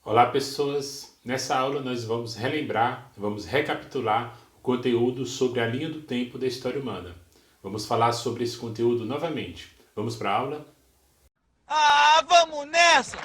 Olá pessoas, nessa aula nós vamos recapitular o conteúdo sobre a linha do tempo da história humana. Vamos falar sobre esse conteúdo novamente. Vamos para a aula? Vamos nessa!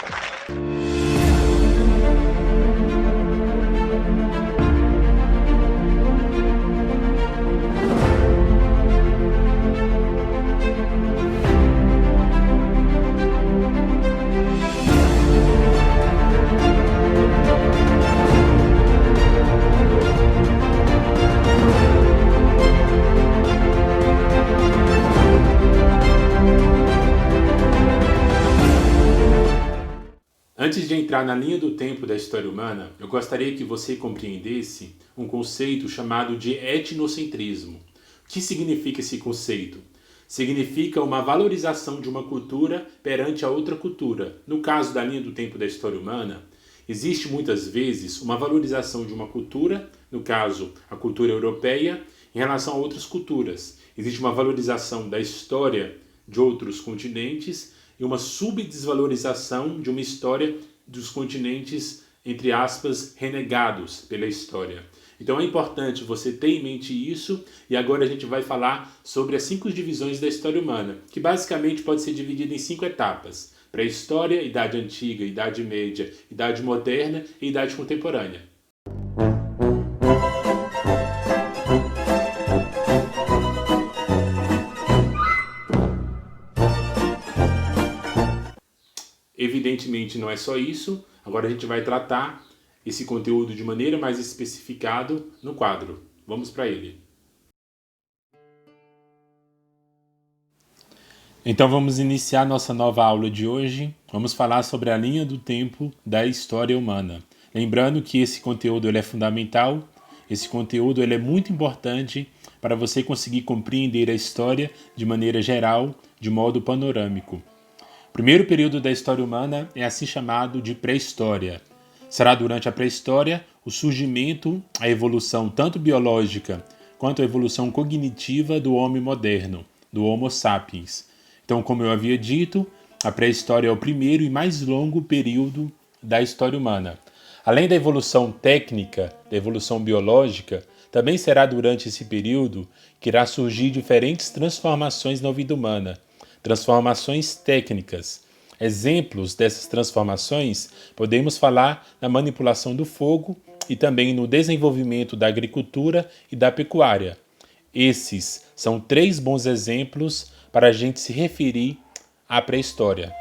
Antes de entrar na linha do tempo da história humana, eu gostaria que você compreendesse um conceito chamado de etnocentrismo. O que significa esse conceito? Significa uma valorização de uma cultura perante a outra cultura. No caso da linha do tempo da história humana, existe muitas vezes uma valorização de uma cultura, no caso a cultura europeia, em relação a outras culturas. Existe uma valorização da história de outros continentes e uma subdesvalorização de uma história dos continentes, entre aspas, renegados pela história. Então é importante você ter em mente isso, e agora a gente vai falar sobre as 5 divisões da história humana, que basicamente pode ser dividida em 5 etapas: pré-história, idade antiga, idade média, idade moderna e idade contemporânea. Evidentemente não é só isso, agora a gente vai tratar esse conteúdo de maneira mais especificada no quadro. Vamos para ele. Então vamos iniciar nossa nova aula de hoje. Vamos falar sobre a linha do tempo da história humana. Lembrando que esse conteúdo ele é fundamental, esse conteúdo ele é muito importante para você conseguir compreender a história de maneira geral, de modo panorâmico. O primeiro período da história humana é assim chamado de pré-história. Será durante a pré-história o surgimento, a evolução tanto biológica quanto a evolução cognitiva do homem moderno, do Homo sapiens. Então, como eu havia dito, a pré-história é o primeiro e mais longo período da história humana. Além da evolução técnica, da evolução biológica, também será durante esse período que irá surgir diferentes transformações na vida humana. Transformações técnicas. Exemplos dessas transformações podemos falar na manipulação do fogo e também no desenvolvimento da agricultura e da pecuária. Esses são 3 bons exemplos para a gente se referir à pré-história.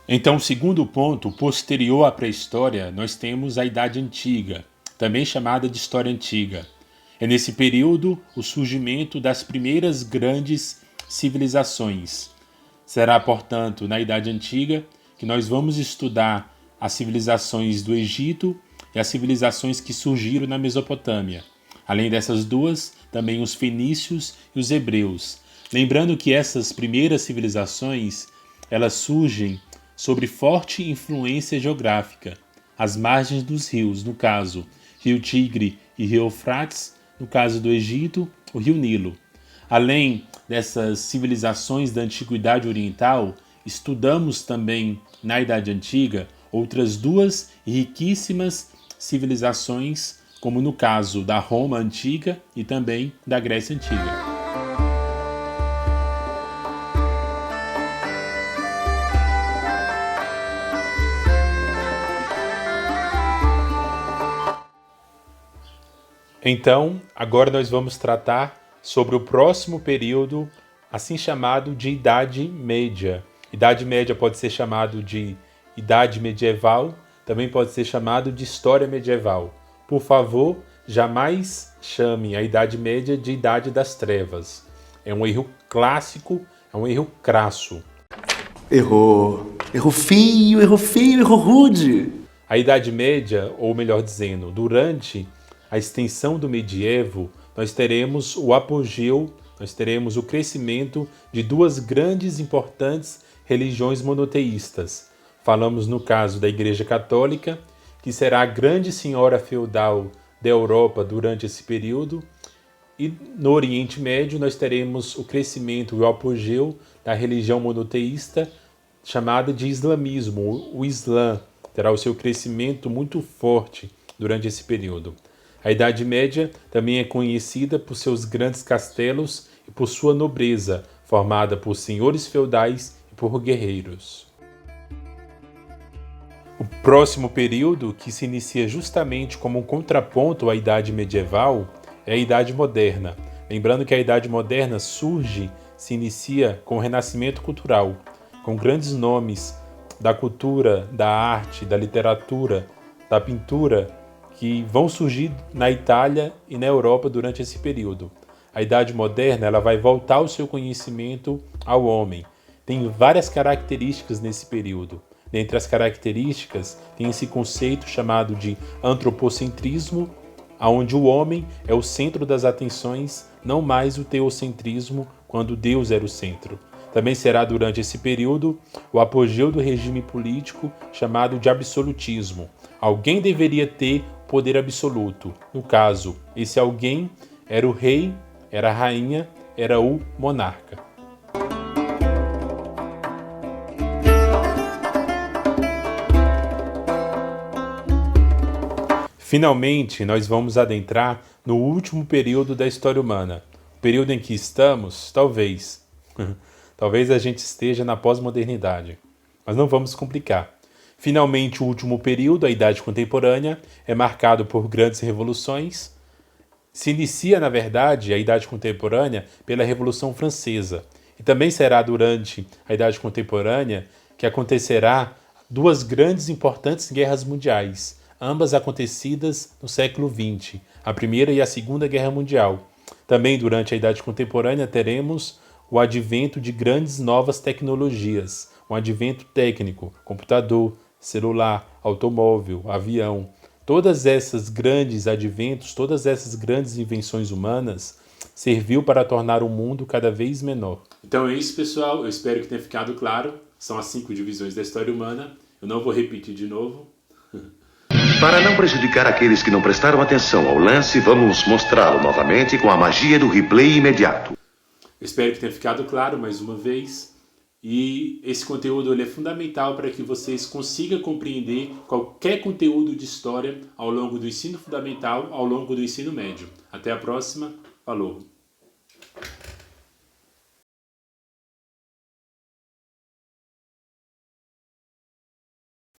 Então, o segundo ponto, posterior à pré-história, nós temos a Idade Antiga, também chamada de História Antiga. É nesse período o surgimento das primeiras grandes civilizações. Será, portanto, na Idade Antiga que nós vamos estudar as civilizações do Egito e as civilizações que surgiram na Mesopotâmia. Além dessas duas, também os fenícios e os hebreus. Lembrando que essas primeiras civilizações, elas surgem sobre forte influência geográfica, às margens dos rios, no caso, Rio Tigre e Rio Eufrates, no caso do Egito, o Rio Nilo. Além dessas civilizações da Antiguidade Oriental, estudamos também, na Idade Antiga, outras 2 riquíssimas civilizações, como no caso da Roma Antiga e também da Grécia Antiga. Então, agora nós vamos tratar sobre o próximo período, assim chamado de Idade Média. Idade Média pode ser chamado de Idade Medieval, também pode ser chamado de História Medieval. Por favor, jamais chame a Idade Média de Idade das Trevas. É um erro clássico, é um erro crasso. Errou feio, errou rude. A Idade Média, ou melhor dizendo, durante a extensão do medievo, nós teremos o apogeu, nós teremos o crescimento de duas grandes e importantes religiões monoteístas. Falamos no caso da Igreja Católica, que será a grande senhora feudal da Europa durante esse período, e no Oriente Médio nós teremos o crescimento e o apogeu da religião monoteísta chamada de islamismo. O Islã terá o seu crescimento muito forte durante esse período. A Idade Média também é conhecida por seus grandes castelos e por sua nobreza, formada por senhores feudais e por guerreiros. O próximo período, que se inicia justamente como um contraponto à Idade Medieval, é a Idade Moderna. Lembrando que a Idade Moderna se inicia com o Renascimento Cultural, com grandes nomes da cultura, da arte, da literatura, da pintura, que vão surgir na Itália e na Europa durante esse período. A Idade Moderna ela vai voltar o seu conhecimento ao homem. Tem várias características nesse período. Dentre as características, tem esse conceito chamado de antropocentrismo, onde o homem é o centro das atenções, não mais o teocentrismo, quando Deus era o centro. Também será durante esse período o apogeu do regime político chamado de absolutismo. Alguém deveria ter poder absoluto. No caso, esse alguém era o rei, era a rainha, era o monarca. Finalmente, nós vamos adentrar no último período da história humana. O período em que estamos, talvez a gente esteja na pós-modernidade, mas não vamos complicar. Finalmente, o último período, a Idade Contemporânea, é marcado por grandes revoluções. Se inicia, na verdade, a Idade Contemporânea pela Revolução Francesa. E também será durante a Idade Contemporânea que acontecerá duas grandes e importantes guerras mundiais, ambas acontecidas no século XX, a Primeira e a Segunda Guerra Mundial. Também durante a Idade Contemporânea teremos o advento de grandes novas tecnologias, um advento técnico, computador, celular, automóvel, avião. Todas essas grandes adventos, todas essas grandes invenções humanas serviu para tornar o mundo cada vez menor. Então é isso, pessoal. Eu espero que tenha ficado claro. São as 5 divisões da história humana. Eu não vou repetir de novo. Para não prejudicar aqueles que não prestaram atenção ao lance, vamos mostrá-lo novamente com a magia do replay imediato. Eu espero que tenha ficado claro mais uma vez. E esse conteúdo ele é fundamental para que vocês consigam compreender qualquer conteúdo de história ao longo do ensino fundamental, ao longo do ensino médio. Até a próxima. Falou!